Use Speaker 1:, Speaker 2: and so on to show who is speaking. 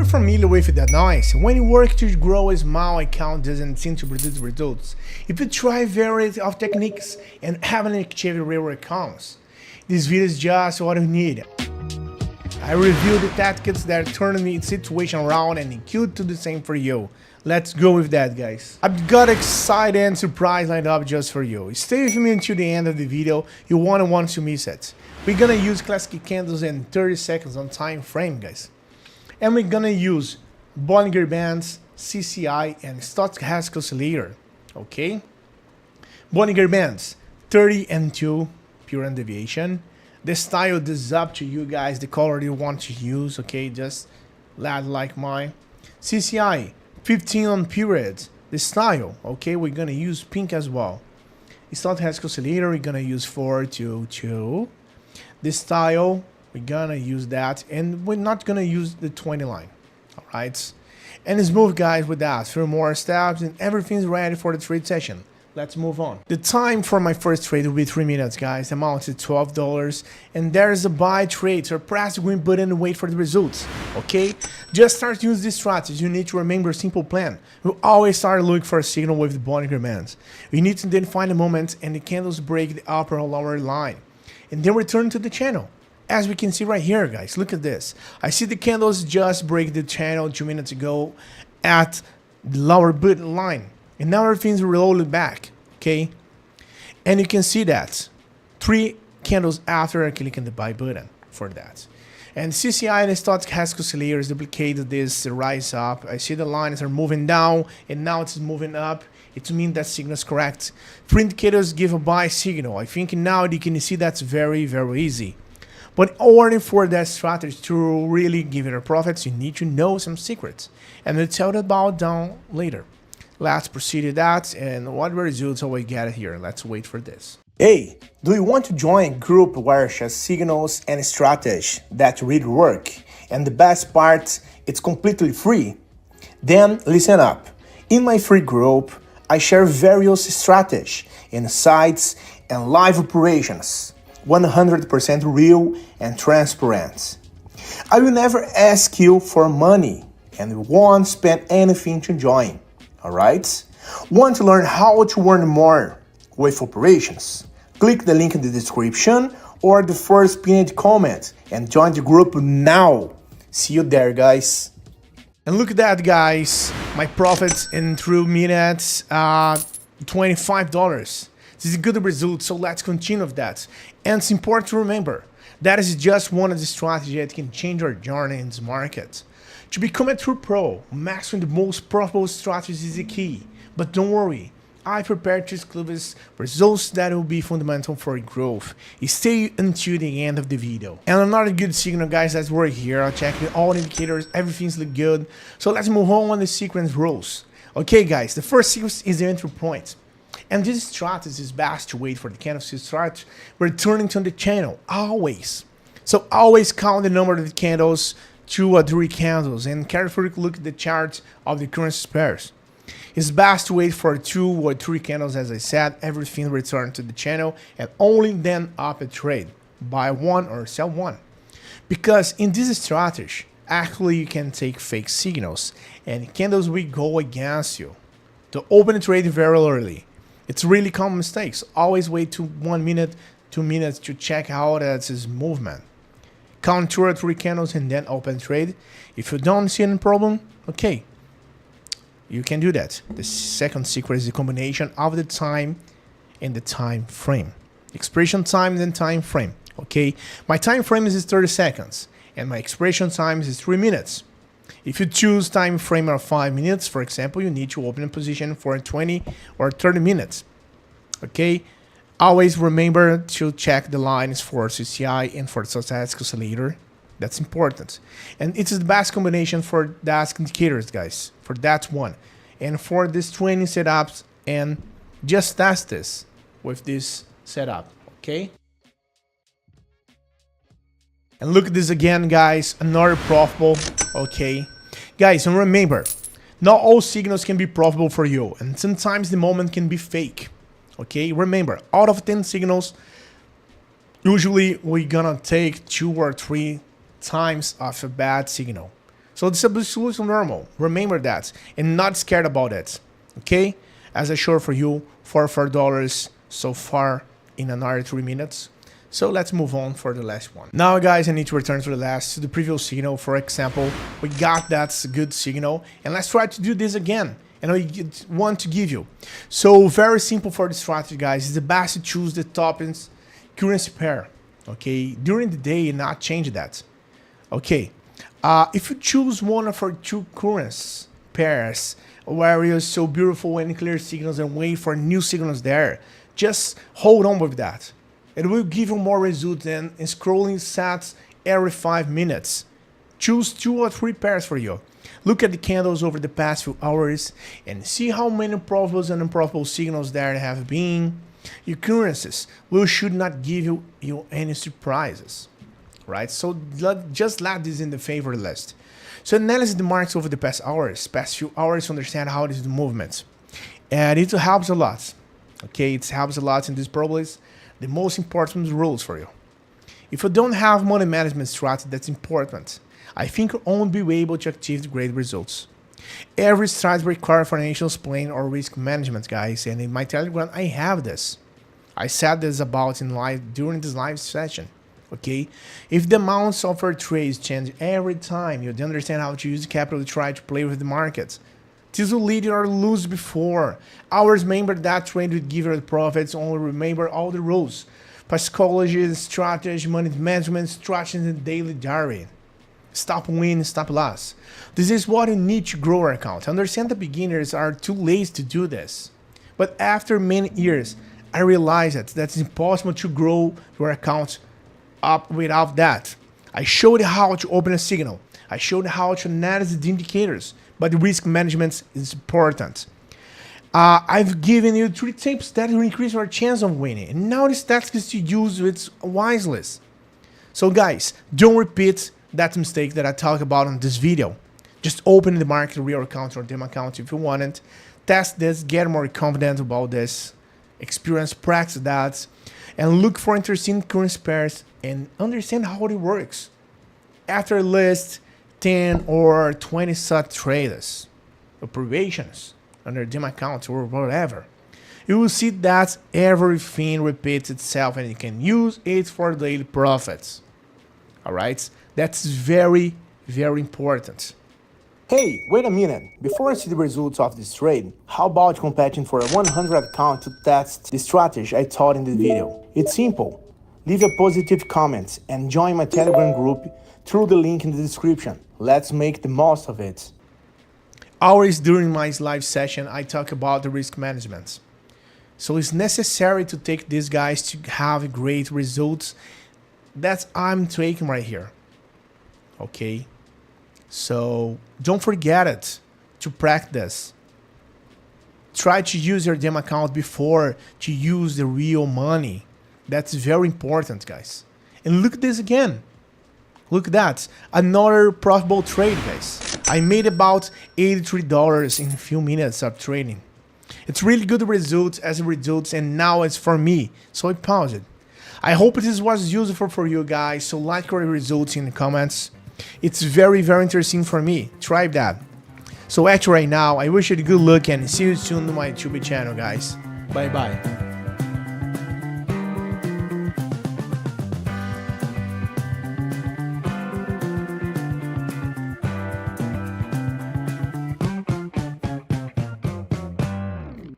Speaker 1: familiar with that noise? When you work to grow a small account doesn't seem to produce results. If you try variety of techniques and haven't achieved real accounts, this video is just what you need. I review the tactics that turn the situation around and could do the same for you. Let's go with that, guys. I've got exciting and surprise lined up just for you. Stay with me until the end of the video. You won't want to miss it. We're gonna use classic candles in 30 seconds on time frame, guys. And we're gonna use Bollinger Bands, CCI, and Stochastic Oscillator. Okay? Bollinger Bands, 30 and 2 pure deviation. The style is up to you guys, the color you want to use, okay? Just like mine. CCI, 15 on periods. The style, okay? We're gonna use pink as well. Stochastic Oscillator, we're gonna use 422. The style, we're gonna use that, and we're not gonna use the 20 line. Alright? And smooth, guys, with that. 3 more steps, and everything's ready for the trade session. Let's move on. The time for my first trade will be 3 minutes, guys. The amount is $12, and there's a buy trade. So press the green button and wait for the results. Okay? Just start to use this strategy. You need to remember a simple plan. You always start looking for a signal with the Bollinger Bands. You need to then find the moment and the candles break the upper or lower line, and then return to the channel. As we can see right here, guys, look at this. I see the candles just break the channel 2 minutes ago at the lower button line. And now everything's rolled back, okay? And you can see that 3 candles after clicking the buy button for that. And CCI and Stochastic Oscillators duplicated this rise up. I see the lines are moving down, and now it's moving up. It means that signal is correct. 3 indicators give a buy signal. I think now you can see that's very, very easy. But in order for that strategy to really give you a profits, you need to know some secrets. And I'll tell you about down later. Let's proceed to that, and what results will we get here? Let's wait for this. Hey, do you want to join a group where share signals and strategies that really work? And the best part, it's completely free? Then listen up. In my free group, I share various strategies, insights, and live operations. 100% real and transparent. I will never ask you for money and won't spend anything to join. Alright? Want to learn how to earn more with operations? Click the link in the description or the first pinned comment and join the group now. See you there, guys. And look at that, guys. My profits in 3 minutes, $25. This is a good result, so let's continue with that. And it's important to remember, that is just one of the strategies that can change your journey in this market. To become a true pro, mastering the most profitable strategies is the key. But don't worry, I prepared two exclusive results that will be fundamental for growth. Stay until the end of the video. And another good signal, guys, let's work here. I'll check all indicators, everything's look good. So let's move on the sequence rules. Okay, guys, the first sequence is the entry point. And this strategy is best to wait for the candles to start returning to the channel, always. So always count the number of the candles, 2 or 3 candles, and carefully look at the chart of the currency pairs. It's best to wait for 2 or 3 candles, as I said, everything return to the channel, and only then up a trade, buy 1 or sell 1. Because in this strategy, actually you can take fake signals, and candles will go against you. To open a trade very early, it's really common mistakes. Always wait to 1 minute, 2 minutes to check out its movement. Count 2 or 3 candles and then open trade. If you don't see any problem, okay, you can do that. The second secret is the combination of the time and the time frame. Expiration time and then time frame. Okay, my time frame is 30 seconds and my expiration time is 3 minutes. If you choose time frame of 5 minutes, for example, you need to open a position for 20 or 30 minutes. Okay. Always remember to check the lines for CCI and for Stochastic Oscillator. That's important. And it's the best combination for that indicators, guys. For that one. And for this training setups, and just test this with this setup. Okay? And look at this again, guys. Another profitable. Okay. Guys, and remember, not all signals can be profitable for you. And sometimes the moment can be fake. Okay, remember, out of 10 signals, usually we're gonna take 2 or 3 times of a bad signal. So this is absolutely normal. Remember that and not scared about it. Okay? As I showed for you, $4 so far in another 3 minutes. So let's move on for the last one. Now guys, I need to return to the previous signal. For example, we got that good signal, and let's try to do this again. And I want to give you. So very simple for the strategy, guys. It's the best to choose the top currency pair. Okay, during the day, not change that. Okay, if you choose one of our two currency pairs where you're so beautiful and clear signals and wait for new signals there, just hold on with that. It will give you more results than scrolling sets every 5 minutes. Choose 2 or 3 pairs for you. Look at the candles over the past few hours and see how many profitable and unprofitable signals there have been. Your currencies should not give you any surprises, right? So just let this in the favor list. So analyze the markets over the past few hours to understand how it is the movement. And it helps a lot. Okay, it helps a lot in this probably the most important rules for you. If you don't have money management strategy, that's important. I think you won't be able to achieve great results. Every strategy requires financial planning or risk management, guys, and in my Telegram I have this. I said this about during this live session. Okay, if the amounts of our trades change every time, you understand how to use capital to try to play with the markets. This will lead you or lose before. Always remember that trade will give you the profits. Only remember all the rules. Psychology, strategy, money management, strategy, and daily diary. Stop win, stop loss. This is what you need to grow your account. Understand that beginners are too lazy to do this. But after many years, I realized that it's impossible to grow your account up without that. I showed you how to open a signal. I showed you how to analyze the indicators. But the risk management is important. I've given you 3 tips that will increase your chance of winning. And now this tactics to use it wisely. So guys, don't repeat that mistake that I talked about in this video. Just open the market real account or demo account if you want it. Test this, get more confident about this. Experience, practice that. And look for interesting currency pairs and understand how it works. After list 10 or 20 such traders, operations, under demo account or whatever, you will see that everything repeats itself and you can use it for daily profits. Alright, that's very, very important. Hey, wait a minute. Before I see the results of this trade, how about competing for a 100 account to test the strategy I taught in the video? It's simple. Leave a positive comment and join my Telegram group through the link in the description. Let's make the most of it. Always during my live session, I talk about the risk management. So it's necessary to take these guys to have great results. That's I'm taking right here. Okay. So don't forget it to practice. Try to use your demo account before to use the real money. That's very important, guys. And look at this again. Look at that. Another profitable trade, guys. I made about $83 in a few minutes of trading. It's really good results as results, and now it's for me. So I paused it. I hope this was useful for you guys. So like your results in the comments. It's very, very interesting for me. Try that. So actually right now, I wish you good luck and see you soon on my YouTube channel, guys. Bye bye.